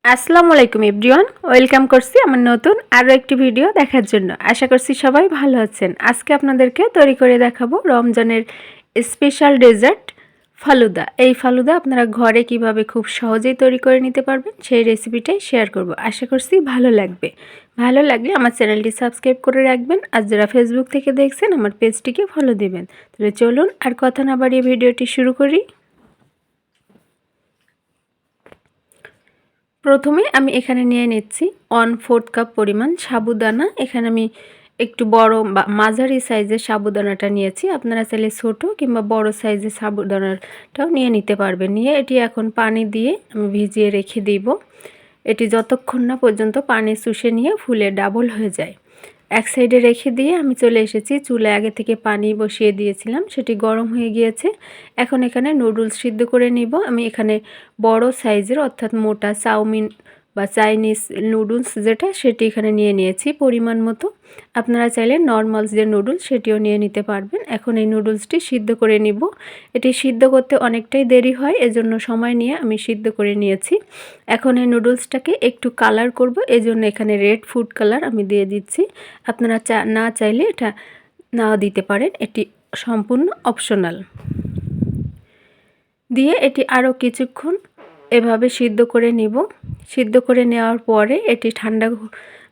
আসসালামু আলাইকুম everyone, welcome করছি আমার নতুন আরও একটি ভিডিও দেখার জন্য। আশা করছি সবাই ভালো আছেন। আজকে আপনাদেরকে তৈরি করে দেখাবো রমজানের স্পেশাল ডেজার্ট ফালুদা। এই ফালুদা আপনারা ঘরে কিভাবে খুব সহজেই তৈরি করে নিতে পারবেন সেই রেসিপিটাই শেয়ার করব। আশা করছি ভালো লাগবে। ভালো লাগলে আমার চ্যানেলটি সাবস্ক্রাইব করে রাখবেন, আর যারা ফেসবুক থেকে দেখছেন আমার পেজটিকে ফলো দেবেন। তাহলে চলুন আর কথা না বাড়িয়ে ভিডিওটি শুরু করি। প্রথমে আমি এখানে নিয়ে নিচ্ছি 1/4 কাপ পরিমাণ সাবুদানা। এখানে আমি একটু বড় বা মাঝারি সাইজের সাবুদানাটা নিয়েছি। আপনারা চাইলে ছোট কিংবা বড় সাইজের সাবুদানাটাও নিয়ে নিতে পারবেন। নিয়ে এটি এখন পানি দিয়ে আমি ভিজিয়ে রেখে দিব। এটি যতক্ষণ না পর্যন্ত পানি শুষে নিয়ে ফুলে ডাবল হয়ে যায়। এক সাইডে রেখে দিয়ে আমি চলে এসেছি চুলায়। আগে থেকে পানি বসিয়ে দিয়েছিলাম, সেটি গরম হয়ে গিয়েছে। এখন এখানে নুডলস সিদ্ধ করে নিব। আমি এখানে বড় সাইজের অর্থাৎ মোটা চাউমিন বা চাইনিজ নুডলস যেটা, সেটি এখানে নিয়ে নিয়েছি পরিমাণ মতো। আপনারা চাইলে নর্মাল যে নুডলস সেটিও নিয়ে নিতে পারবেন। এখন এই নুডলসটি সিদ্ধ করে নিব। এটি সিদ্ধ করতে অনেকটাই দেরি হয়, এজন্য সময় নিয়ে আমি সিদ্ধ করে নিয়েছি। এখন এই নুডলসটাকে একটু কালার করব, এজন্য এখানে রেড ফুড কালার আমি দিয়ে দিচ্ছি। আপনারা না চাইলে এটা নাও দিতে পারেন, এটি সম্পূর্ণ অপশনাল। দিয়ে এটি আরও কিছুক্ষণ এভাবে সিদ্ধ করে নিব। সিদ্ধ করে নেওয়ার পরে এটি ঠান্ডা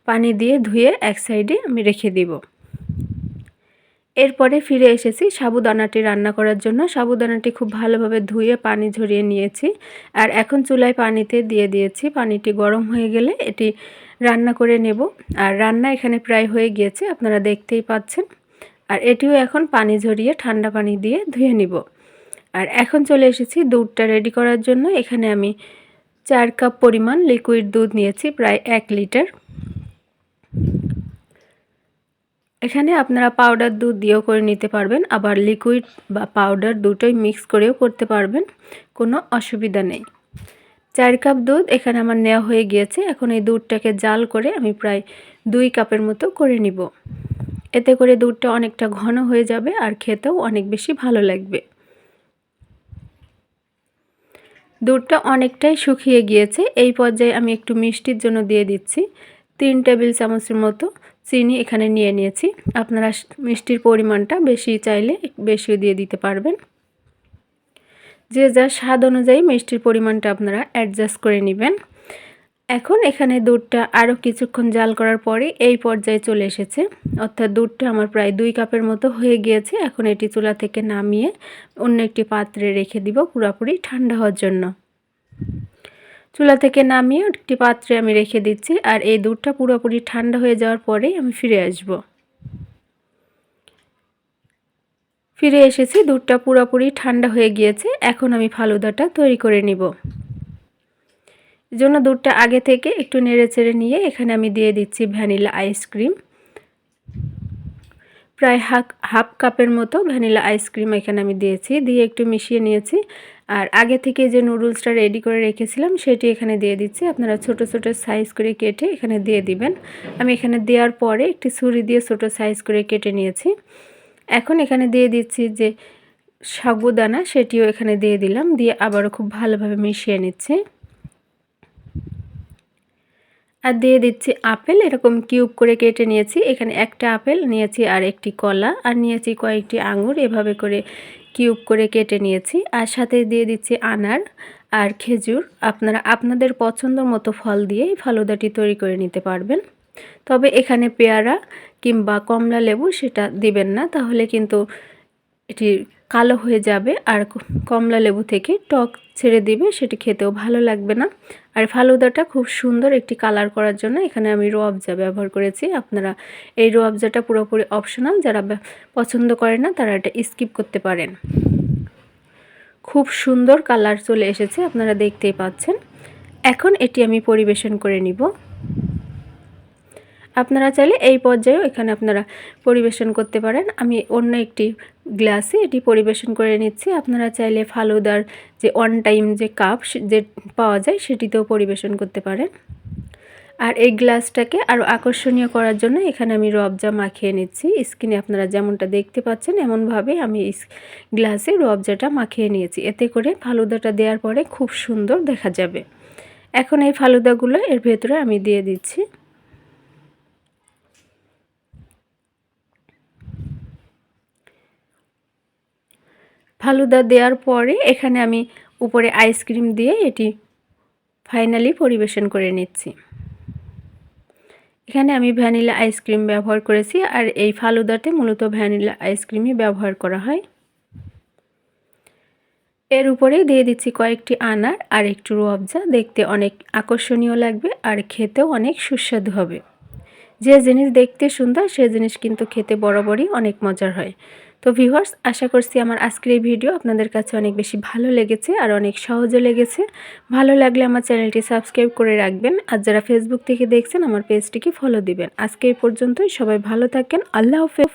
পানি দিয়ে ধুয়ে এক সাইডে আমি রেখে দিব। এরপরে ফিরে এসেছি সাবুদানাটি রান্না করার জন্য। সাবুদানাটি খুব ভালোভাবে ধুয়ে পানি ঝরিয়ে নিয়েছি, আর এখন চুলায় পানিতে দিয়ে দিয়েছি। পানিটি গরম হয়ে গেলে এটি রান্না করে নেব। আর রান্না এখানে প্রায় হয়ে গিয়েছে, আপনারা দেখতেই পাচ্ছেন। আর এটিও এখন পানি ঝরিয়ে ঠান্ডা পানি দিয়ে ধুয়ে নিব। আর এখন চলে এসেছি দুধটা রেডি করার জন্য। এখানে আমি 4 কাপ পরিমাণ লিকুইড দুধ নিয়েছি, প্রায় 1 লিটার। এখানে আপনারা পাউডার দুধ দিয়েও করে নিতে পারবেন, আবার লিকুইড বা পাউডার দুটোই মিক্স করেও করতে পারবেন, কোনো অসুবিধা নেই। 4 কাপ দুধ এখানে আমার নেওয়া হয়ে গিয়েছে। এখন এই দুধটাকে জাল করে আমি প্রায় 2 কাপের মতো করে নিব। এতে করে দুধটা অনেকটা ঘন হয়ে যাবে আর খেতেও অনেক বেশি ভালো লাগবে। দুধটা অনেকটাই শুকিয়ে গিয়েছে। এই পর্যায়ে আমি একটু মিষ্টির জন্য দিয়ে দিচ্ছি 3 টেবিল চামচের মতো চিনি এখানে নিয়ে নিয়েছি। আপনারা মিষ্টির পরিমাণটা বেশি চাইলে বেশিও দিয়ে দিতে পারবেন। যে যার স্বাদ অনুযায়ী মিষ্টির পরিমাণটা আপনারা অ্যাডজাস্ট করে নেবেন। এখন এখানে দুধটা আরও কিছুক্ষণ জাল করার পরে এই পর্যায়ে চলে এসেছে, অর্থাৎ দুধটা আমার প্রায় 2 কাপের মতো হয়ে গিয়েছে। এখন এটি চুলা থেকে নামিয়ে অন্য একটি পাত্রে রেখে দিব পুরোপুরি ঠান্ডা হওয়ার জন্য। চুলা থেকে নামিয়ে একটি পাত্রে আমি রেখে দিচ্ছি। আর এই দুধটা পুরোপুরি ঠান্ডা হয়ে যাওয়ার পরেই আমি ফিরে আসব। ফিরে এসেছি, দুধটা পুরোপুরি ঠান্ডা হয়ে গিয়েছে। এখন আমি ফালুদাটা তৈরি করে নিব। জন্য দুধটা আগে থেকে একটু নেড়েচেড়ে নিয়ে এখানে আমি দিয়ে দিচ্ছি ভ্যানিলা আইসক্রিম। প্রায় হাফ কাপের মতো ভ্যানিলা আইসক্রিম এখানে আমি দিয়েছি, দিয়ে একটু মিশিয়ে নিয়েছি। আর আগে থেকে যে নুডলসটা রেডি করে রেখেছিলাম সেটি এখানে দিয়ে দিচ্ছি। আপনারা ছোট ছোট সাইজ করে কেটে এখানে দিয়ে দিবেন। আমি এখানে দেওয়ার পরে একটি ছুরি দিয়ে ছোট সাইজ করে কেটে নিয়েছি। এখন এখানে দিয়ে দিচ্ছি যে সাগুদানা, সেটিও এখানে দিয়ে দিলাম। দিয়ে আবারও খুব ভালোভাবে মিশিয়ে নিচ্ছি। আর দিয়ে দিচ্ছি আপেল, এরকম কিউব করে কেটে নিয়েছি। এখানে একটা আপেল নিয়েছি, আর একটি কলা, আর নিয়েছি কয়েকটি আঙুর, এভাবে করে কিউব করে কেটে নিয়েছি। আর সাথে দিয়ে দিচ্ছি আনার আর খেজুর। আপনারা আপনাদের পছন্দ মতো ফল দিয়ে ফালুদাটি তৈরি করে নিতে পারবেন। তবে এখানে পেয়ারা কিংবা কমলা লেবু সেটা দিবেন না, তাহলে কিন্তু এটি কালো হয়ে যাবে আর কমলা লেবু থেকে টক ছেড়ে দিবে, সেটি খেতেও ভালো লাগবে না। আর ফালুদাটা খুব সুন্দর একটি কালার করার জন্য এখানে আমি রোয়াবজা ব্যবহার করেছি। আপনারা এই রোয়াবজাটা পুরোপুরি অপশনাল, যারা পছন্দ করে না তারা এটা স্কিপ করতে পারেন। খুব সুন্দর কালার চলে এসেছে, আপনারা দেখতেই পাচ্ছেন। এখন এটি আমি পরিবেশন করে নিব। আপনারা চাইলে এই পর্যায়েও এখানে আপনারা পরিবেশন করতে পারেন। আমি অন্য একটি গ্লাসে এটি পরিবেশন করে নিচ্ছি। আপনারা চাইলে ফালুদার যে ওয়ান টাইম যে কাপ যে পাওয়া যায় সেটিতেও পরিবেশন করতে পারেন। আর এই গ্লাসটাকে আরও আকর্ষণীয় করার জন্য এখানে আমি রোয়াবজা মাখিয়ে নিচ্ছি। স্ক্রিনে আপনারা যেমনটা দেখতে পাচ্ছেন এমনভাবে আমি গ্লাসে রোয়াবজাটা মাখিয়ে নিয়েছি। এতে করে ফালুদাটা দেওয়ার পরে খুব সুন্দর দেখা যাবে। এখন এই ফালুদাগুলো এর ভেতরে আমি দিয়ে দিচ্ছি। ফালুদা দেওয়ার পরে এখানে আমি উপরে আইসক্রিম দিয়ে এটি ফাইনালি পরিবেশন করে নিচ্ছি। এখানে আমি ভ্যানিলা আইসক্রিম ব্যবহার করেছি, আর এই ফালুদাতে মূলত ভ্যানিলা আইসক্রিমই ব্যবহার করা হয়। এর উপরে দিয়ে দিচ্ছি কয়েকটি আনার আর একটু রুয়াবজা। দেখতে অনেক আকর্ষণীয় লাগবে আর খেতেও অনেক সুস্বাদু হবে। যে জিনিস দেখতে সুন্দর সে জিনিস কিন্তু খেতে বরাবরই অনেক মজার হয়। তো ভিউয়ার্স, আশা করছি আমার আজকের এই ভিডিও আপনাদের কাছে অনেক বেশি ভালো লেগেছে আর অনেক সহজে লেগেছে। ভালো লাগলে আমার চ্যানেলটি সাবস্ক্রাইব করে রাখবেন, আর যারা ফেসবুক থেকে দেখছেন আমার পেজটিকে ফলো দিবেন। আজকে এই পর্যন্তই, সবাই ভালো থাকেন। আল্লাহ হাফেজ।